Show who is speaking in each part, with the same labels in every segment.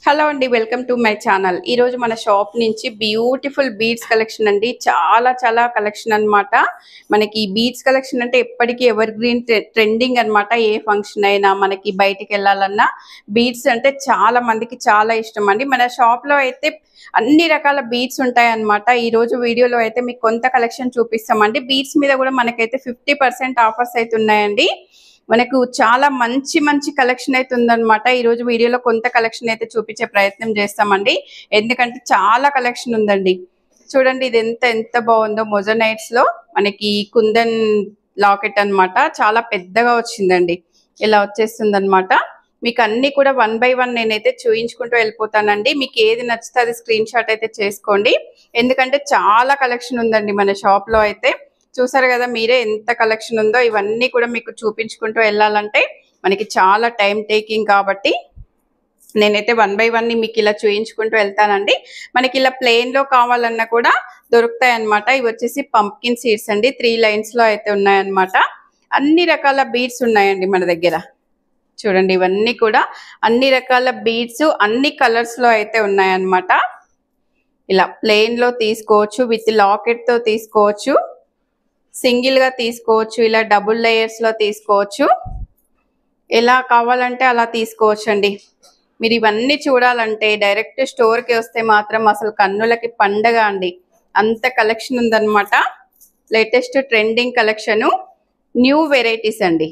Speaker 1: Hello అండి, welcome to my channel. ఈరోజు మన షాప్ నుంచి బ్యూటిఫుల్ బీడ్స్ కలెక్షన్ అండి. చాలా కలెక్షన్ అన్నమాట. మనకి ఈ బీడ్స్ కలెక్షన్ అంటే ఎప్పటికీ ఎవర్ గ్రీన్ ట్రెండింగ్ అన్నమాట. ఏ ఫంక్షన్ అయినా మనకి బయటికి వెళ్ళాలన్నా బీడ్స్ అంటే చాలా మందికి చాలా ఇష్టం అండి. మన షాప్ లో అయితే అన్ని రకాల బీడ్స్ ఉంటాయి అన్నమాట. ఈ రోజు వీడియోలో అయితే మీకు కొంత కలెక్షన్ చూపిస్తామండి. బీడ్స్ మీద కూడా మనకైతే 50% ఆఫర్స్ అయితే ఉన్నాయండి. మనకు చాలా మంచి కలెక్షన్ అయితే ఉందన్నమాట. ఈ రోజు వీడియోలో కొంత కలెక్షన్ అయితే చూపించే ప్రయత్నం చేస్తామండి. ఎందుకంటే చాలా కలెక్షన్ ఉందండి. చూడండి ఇది ఎంత బాగుందో. మొజనైట్స్ లో మనకి కుందన్ లాకెట్ అన్నమాట. చాలా పెద్దగా వచ్చిందండి. ఇలా వచ్చేస్తుంది అనమాట. మీకు అన్ని కూడా 1 by 1 నేనైతే చూయించుకుంటూ వెళ్ళిపోతానండి. మీకు ఏది నచ్చితే అది స్క్రీన్ షాట్ అయితే చేసుకోండి. ఎందుకంటే చాలా కలెక్షన్ ఉందండి మన షాప్ లో అయితే. చూసారు కదా మీరే ఎంత కలెక్షన్ ఉందో. ఇవన్నీ కూడా మీకు చూపించుకుంటూ వెళ్ళాలంటే మనకి చాలా టైం టేకింగ్ కాబట్టి నేనైతే 1 by 1 ని మీకు ఇలా చూయించుకుంటూ వెళ్తానండి. మనకి ఇలా ప్లెయిన్ లో కావాలన్నా కూడా దొరుకుతాయి అన్నమాట. ఇవి వచ్చేసి పంప్కిన్ సీడ్స్ అండి. 3 లైన్స్ లో అయితే ఉన్నాయన్నమాట. అన్ని రకాల బీడ్స్ ఉన్నాయండి మన దగ్గర. చూడండి ఇవన్నీ కూడా అన్ని రకాల బీడ్స్ అన్ని కలర్స్ లో అయితే ఉన్నాయన్నమాట. ఇలా ప్లెయిన్ లో తీసుకోవచ్చు, విత్ లాకెట్ తో తీసుకోవచ్చు, సింగిల్ గా తీసుకోవచ్చు, ఇలా డబుల్ లేయర్స్ లో తీసుకోవచ్చు. ఎలా కావాలంటే అలా తీసుకోవచ్చు అండి. మీరు ఇవన్నీ చూడాలంటే డైరెక్ట్ స్టోర్ కి వస్తే మాత్రం అసలు కన్నులకి పండగ అండి. అంత కలెక్షన్ ఉందన్నమాట. Latest trending collection, new varieties అండి.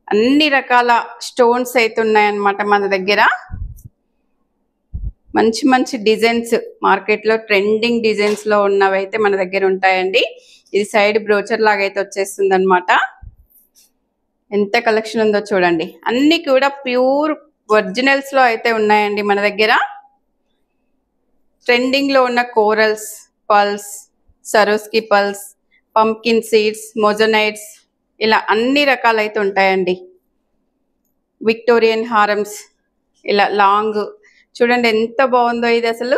Speaker 1: అన్ని రకాల స్టోన్స్ అయితే ఉన్నాయన్నమాట మన దగ్గర. మంచి డిజైన్స్, మార్కెట్ లో ట్రెండింగ్ డిజైన్స్ లో ఉన్నవి అయితే మన దగ్గర ఉంటాయండి. ఇది సైడ్ బ్రోచర్ లాగా అయితే వచ్చేస్తుంది అనమాట. ఎంత కలెక్షన్ ఉందో చూడండి. అన్ని కూడా ప్యూర్ ఒరిజినల్స్ లో అయితే ఉన్నాయండి మన దగ్గర. ట్రెండింగ్ లో ఉన్న corals, pulse, సరోస్కి pulse, pumpkin seeds, మొజనైట్స్, ఇలా అన్ని రకాలు అయితే ఉంటాయండి. విక్టోరియన్ హారమ్స్, ఇలా లాంగ్. చూడండి ఎంత బాగుందో ఇది. అసలు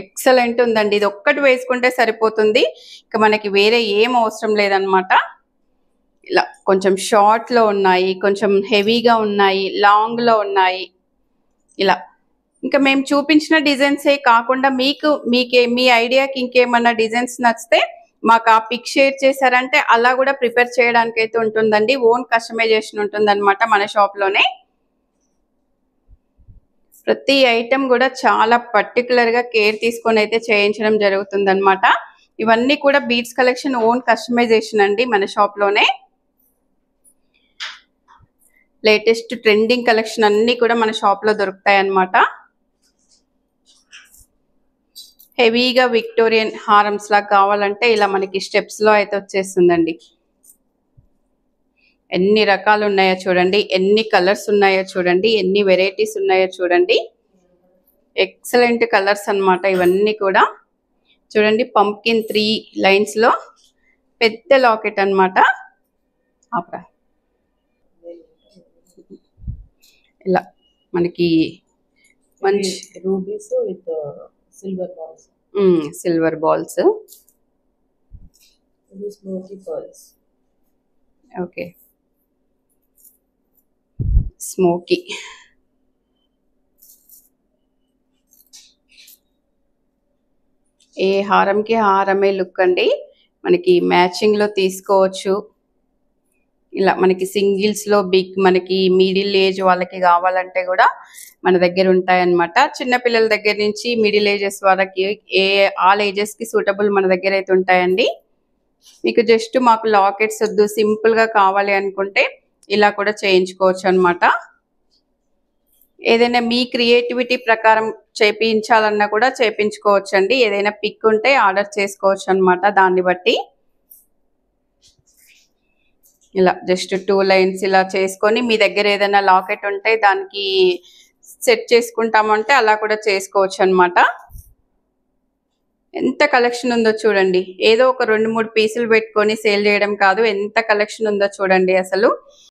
Speaker 1: ఎక్సలెంట్ ఉందండి. ఇది ఒక్కటి వేసుకుంటే సరిపోతుంది. ఇక మనకి వేరే ఏం అవసరం లేదనమాట. ఇలా కొంచెం షార్ట్ లో ఉన్నాయి, కొంచెం హెవీగా ఉన్నాయి, లాంగ్ లో ఉన్నాయి. ఇలా ఇంకా మేము చూపించిన డిజైన్సే కాకుండా మీ ఐడియాకి ఇంకేమన్నా డిజైన్స్ నచ్చితే మాకు ఆ పిక్ షేర్ చేశారంటే అలా కూడా ప్రిపేర్ చేయడానికి అయితే ఉంటుందండి. ఓన్ కస్టమైజేషన్ ఉంటుందన్నమాట మన షాప్ లోనే. ప్రతి ఐటమ్ కూడా చాలా పర్టికులర్ గా కేర్ తీసుకొని అయితే చేయించడం జరుగుతుంది అనమాట. ఇవన్నీ కూడా బీడ్స్ కలెక్షన్ ఓన్ కస్టమైజేషన్ అండి మన షాప్ లోనే. లేటెస్ట్ ట్రెండింగ్ కలెక్షన్ అన్ని కూడా మన షాప్ లో దొరుకుతాయి అన్నమాట. హెవీగా విక్టోరియన్ హారమ్స్ లాగా కావాలంటే ఇలా మనకి స్టెప్స్ లో అయితే వచ్చేస్తుందండి. ఎన్ని రకాలు ఉన్నాయో చూడండి, ఎన్ని కలర్స్ ఉన్నాయో చూడండి, ఎన్ని వెరైటీస్ ఉన్నాయో చూడండి. ఎక్సలెంట్ కలర్స్ అన్నమాట ఇవన్నీ కూడా. చూడండి పంప్కిన్ 3 లైన్స్ లో పెద్ద లాకెట్ అన్నమాట. ఇలా మనకి మంచి
Speaker 2: rubies with silver balls.
Speaker 1: Silver balls.
Speaker 2: ఇది స్మోకీ పర్ల్స్.
Speaker 1: Okay, smoky. ఏ హారంకి హారమే లుక్ అండి. మనకి మ్యాచింగ్ లో తీసుకోవచ్చు. ఇలా మనకి సింగిల్స్ లో బిగ్, మనకి మిడిల్ ఏజ్ వాళ్ళకి కావాలంటే కూడా మన దగ్గర ఉంటాయన్నమాట. చిన్న పిల్లల దగ్గర నుంచి మిడిల్ ఏజెస్ వాళ్ళకి ఆల్ ఏజెస్ కి సూటబుల్ మన దగ్గర అయితే ఉంటాయండి. మీకు జస్ట్ మాకు లాకెట్స్ వద్దు, సింపుల్ గా కావాలి అనుకుంటే ఇలా కూడా చేయించుకోవచ్చు అన్నమాట. ఏదైనా మీ క్రియేటివిటీ ప్రకారం చేయించాలన్నా కూడా చేయించుకోవచ్చు అండి. ఏదైనా పిక్ ఉంటే ఆర్డర్ చేసుకోవచ్చు అన్నమాట. దాన్ని బట్టి ఇలా జస్ట్ 2 లైన్స్ ఇలా చేసుకొని మీ దగ్గర ఏదైనా లాకెట్ ఉంటే దానికి సెట్ చేసుకుంటామంటే అలా కూడా చేసుకోవచ్చు అన్నమాట. ఎంత కలెక్షన్ ఉందో చూడండి. ఏదో ఒక 2-3 పీసులు పెట్టుకొని సేల్ చేయడం కాదు, ఎంత కలెక్షన్ ఉందో చూడండి అసలు.